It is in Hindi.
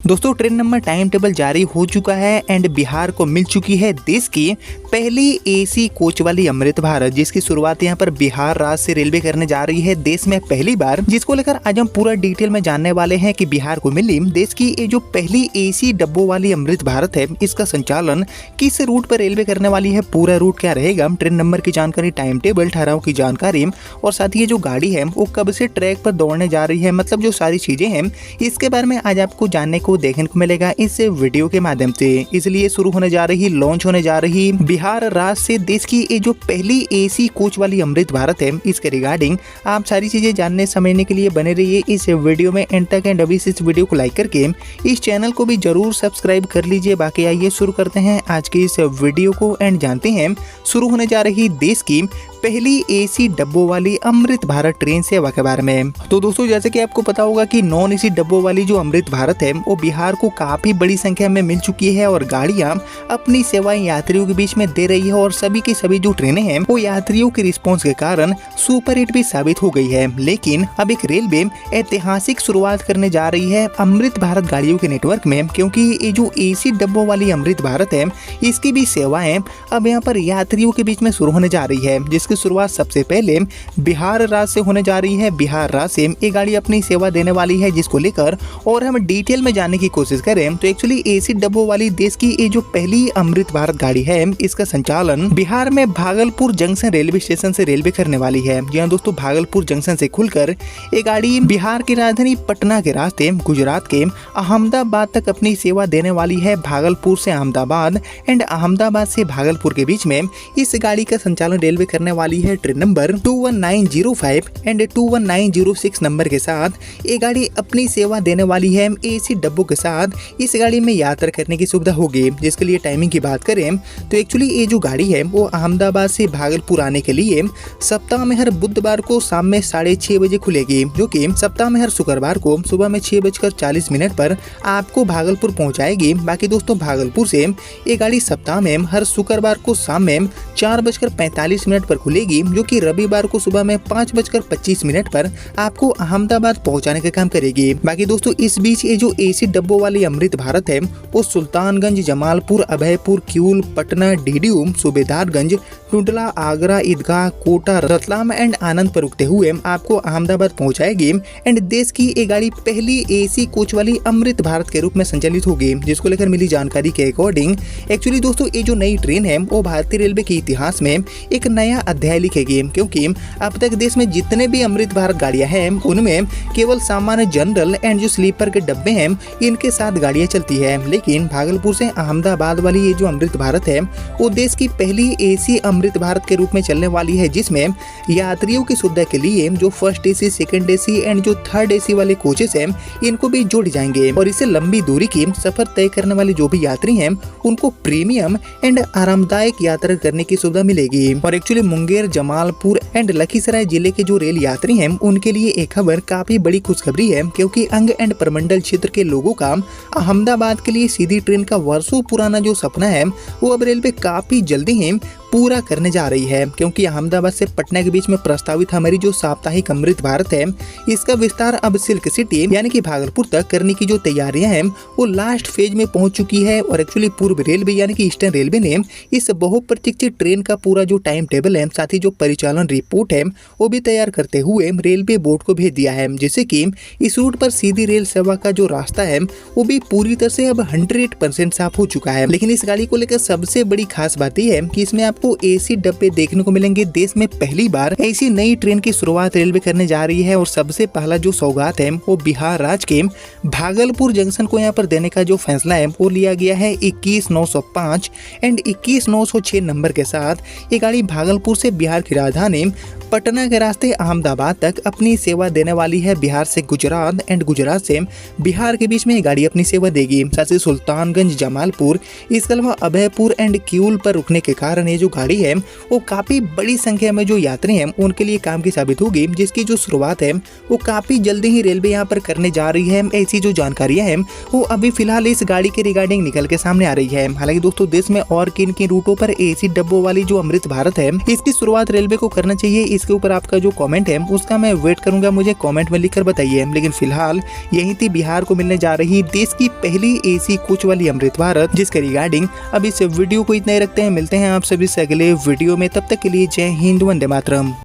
दोस्तों ट्रेन नंबर टाइम टेबल जारी हो चुका है एंड बिहार को मिल चुकी है देश की पहली एसी कोच वाली अमृत भारत, जिसकी शुरुआत यहाँ पर बिहार राज्य से रेलवे करने जा रही है देश में पहली बार, जिसको लेकर आज हम पूरा डिटेल में जानने वाले हैं कि बिहार को मिली देश की ये जो पहली एसी डब्बों वाली अमृत भारत है, इसका संचालन किस रूट पर रेलवे करने वाली है, पूरा रूट क्या रहेगा, ट्रेन नंबर की जानकारी, टाइम टेबल, ठहराव की जानकारी और साथ ही ये जो गाड़ी है वो कब से ट्रैक पर दौड़ने जा रही है, मतलब जो सारी चीजें हैं इसके बारे में आज आपको जानने को देखने को मिलेगा इस वीडियो के माध्यम से। इसलिए शुरू होने जा रही, लॉन्च होने जा रही बिहार राज्य से देश की ये जो पहली एसी कोच वाली अमृत भारत है, इसके रिगार्डिंग आप सारी चीजें जानने समझने के लिए बने रहिए इस वीडियो में एंड तक। एंड अभी से इस वीडियो को लाइक करके इस चैनल को भी जरूर सब्सक्राइब कर लीजिए। बाकी आइए शुरू करते हैं आज के इस वीडियो को एंड जानते हैं शुरू होने जा रही देश की पहली एसी डब्बों वाली अमृत भारत ट्रेन सेवा के बारे में। तो दोस्तों जैसे कि आपको पता होगा कि नॉन एसी डब्बों वाली जो अमृत भारत है वो बिहार को काफी बड़ी संख्या में मिल चुकी है और गाड़ियां अपनी सेवाएं यात्रियों के बीच में दे रही है और सभी की सभी जो ट्रेनें हैं वो यात्रियों के रिस्पॉन्स के कारण सुपर हिट भी साबित हो गई है। लेकिन अब एक रेलवे ऐतिहासिक शुरुआत करने जा रही है अमृत भारत गाड़ियों के नेटवर्क में, क्योंकि ये जो एसी डब्बों वाली अमृत भारत है इसकी भी सेवाएं अब यहाँ पर यात्रियों के बीच में शुरू होने जा रही है, जिसकी शुरुआत सबसे पहले बिहार राज्य से होने जा रही है। बिहार राज्य से ये गाड़ी अपनी सेवा देने वाली है, जिसको लेकर और हम डिटेल में जानने की कोशिश करें तो एक्चुअली एसी डब्बों वाली देश की ये जो पहली अमृत भारत गाड़ी है इसका संचालन बिहार में भागलपुर जंक्शन रेलवे स्टेशन से रेलवे करने वाली है। जी हाँ दोस्तों, भागलपुर जंक्शन से खुलकर ये गाड़ी बिहार की राजधानी पटना के रास्ते गुजरात के अहमदाबाद तक अपनी सेवा देने वाली है। भागलपुर से अहमदाबाद एंड अहमदाबाद से भागलपुर के बीच में इस गाड़ी का संचालन रेलवे करने वाली है। ट्रेन नंबर 21905 एंड 21906 नंबर के साथ ये गाड़ी अपनी सेवा देने वाली है। एसी डब्बों के साथ इस गाड़ी में यात्रा करने की सुविधा होगी। जिसके लिए टाइमिंग की बात करें तो एक्चुअली ये जो गाड़ी है वो अहमदाबाद से भागलपुर आने के लिए सप्ताह में हर बुधवार को शाम में 6:30 बजे खुलेगी, जो कि सप्ताह में हर शुक्रवार को सुबह में 6:40 पर आपको भागलपुर पहुंचाएगी। बाकी दोस्तों भागलपुर से ये गाड़ी सप्ताह में हर शुक्रवार को शाम में 4:45 पर खुलेगी, जो कि रविवार को सुबह में 5:25 पर आपको अहमदाबाद पहुंचाने का काम करेगी। बाकी दोस्तों इस बीच ये जो एसी डब्बों वाली अमृत भारत है वो सुल्तानगंज, जमालपुर, अभयपुर, क्यूल, पटना, डीडीयू, सूबेदारगंज, टुंडला, आगरा, ईदगाह, कोटा, रतलाम एंड आनंद पर रुकते हुए आपको अहमदाबाद पहुंचाएगी। एंड देश की ये गाड़ी पहली एसी कोच वाली अमृत भारत के रूप में संचालित होगी, जिसको लेकर मिली जानकारी के अकॉर्डिंग एक्चुअली दोस्तों ये जो नई ट्रेन है वो भारतीय रेलवे के इतिहास में एक नया अध्याय लिखेगी, क्योंकि अब तक देश में जितने भी अमृत भारत गाड़ियां हैं उनमें केवल सामान्य जनरल एंड जो स्लीपर के डब्बे हैं इनके साथ गाड़ियां चलती है। लेकिन भागलपुर से अहमदाबाद वाली ये जो अमृत भारत है वो देश की पहली एसी अमृत भारत के रूप में चलने वाली है, जिसमें यात्रियों की सुविधा के लिए जो first AC, second AC and जो थर्ड एसी वाले कोचेस हैं इनको भी जोड़े जाएंगे और इससे लंबी दूरी की सफर तय करने वाले जो भी यात्री हैं उनको प्रीमियम एंड आरामदायक यात्रा करने की सुविधा मिलेगी। और एक्चुअली मुंगेर, जमालपुर एंड लखीसराय जिले के जो रेल यात्री हैं उनके लिए एक खबर काफी बड़ी खुशखबरी है, क्योंकि अंग एंड प्रमंडल क्षेत्र के लोगों का अहमदाबाद के लिए सीधी ट्रेन का वर्षों पुराना जो सपना है वो अब रेलवे काफी जल्दी ही पूरा करने जा रही है, क्योंकि अहमदाबाद से पटना के बीच में प्रस्तावित हमारी जो साप्ताहिक अमृत भारत है इसका विस्तार अब सिल्क सिटी यानी कि भागलपुर तक करने की जो तैयारियां हैं वो लास्ट फेज में पहुंच चुकी है। और एक्चुअली पूर्व रेलवे यानी कि ईस्टर्न रेलवे ने इस बहुप्रतीक्षित ट्रेन का पूरा जो टाइम टेबल है, साथ ही जो परिचालन रिपोर्ट है वो भी तैयार करते हुए रेलवे बोर्ड को भेज दिया है, जिससे कि इस रूट पर सीधी रेल सेवा का जो रास्ता है वो भी पूरी तरह से अब 100% साफ हो चुका है। लेकिन इस गाड़ी को लेकर सबसे बड़ी खास बात यह है कि इसमें आपको एसी डब्बे देखने को मिलेंगे। देश में पहली बार ऐसी नई ट्रेन की शुरुआत रेलवे करने जा रही है और सबसे पहला जो सौगात है वो बिहार राज्य के भागलपुर जंक्शन को यहाँ पर देने का जो फैसला है वो लिया गया है 21905 एंड 21906 नंबर के साथ ये गाड़ी भागलपुर से बिहार की राजधानी पटना के रास्ते अहमदाबाद तक अपनी सेवा देने वाली है। बिहार से गुजरात एंड गुजरात से बिहार के बीच में ये गाड़ी अपनी सेवा देगी। साथ ही सुल्तानगंज, जमालपुर, इसके अलावा अभयपुर एंड क्यूल पर रुकने के कारण ये जो जो गाड़ी है वो काफी बड़ी संख्या में जो यात्री हैं उनके लिए काम की साबित होगी, जिसकी जो शुरुआत है वो काफी जल्दी ही रेलवे यहाँ पर करने जा रही है। ऐसी जो जानकारियां हैं वो अभी फिलहाल इस गाड़ी के रिगार्डिंग निकल के सामने आ रही है। हालांकि दोस्तों देश में और किन किन रूटों पर एसी डब्बों वाली जो अमृत भारत है इसकी शुरुआत रेलवे को करना चाहिए, इसके ऊपर आपका जो कमेंट है उसका मैं वेट करूंगा, मुझे कमेंट में लिखकर बताइए। लेकिन फिलहाल यही थी बिहार को मिलने जा रही देश की पहली एसी कोच वाली अमृत भारत, जिसके रिगार्डिंग अब इस वीडियो को इतना ही रखते हैं। मिलते हैं आप सभी से अगले वीडियो में, तब तक के लिए जय हिंद, वंदे मातरम।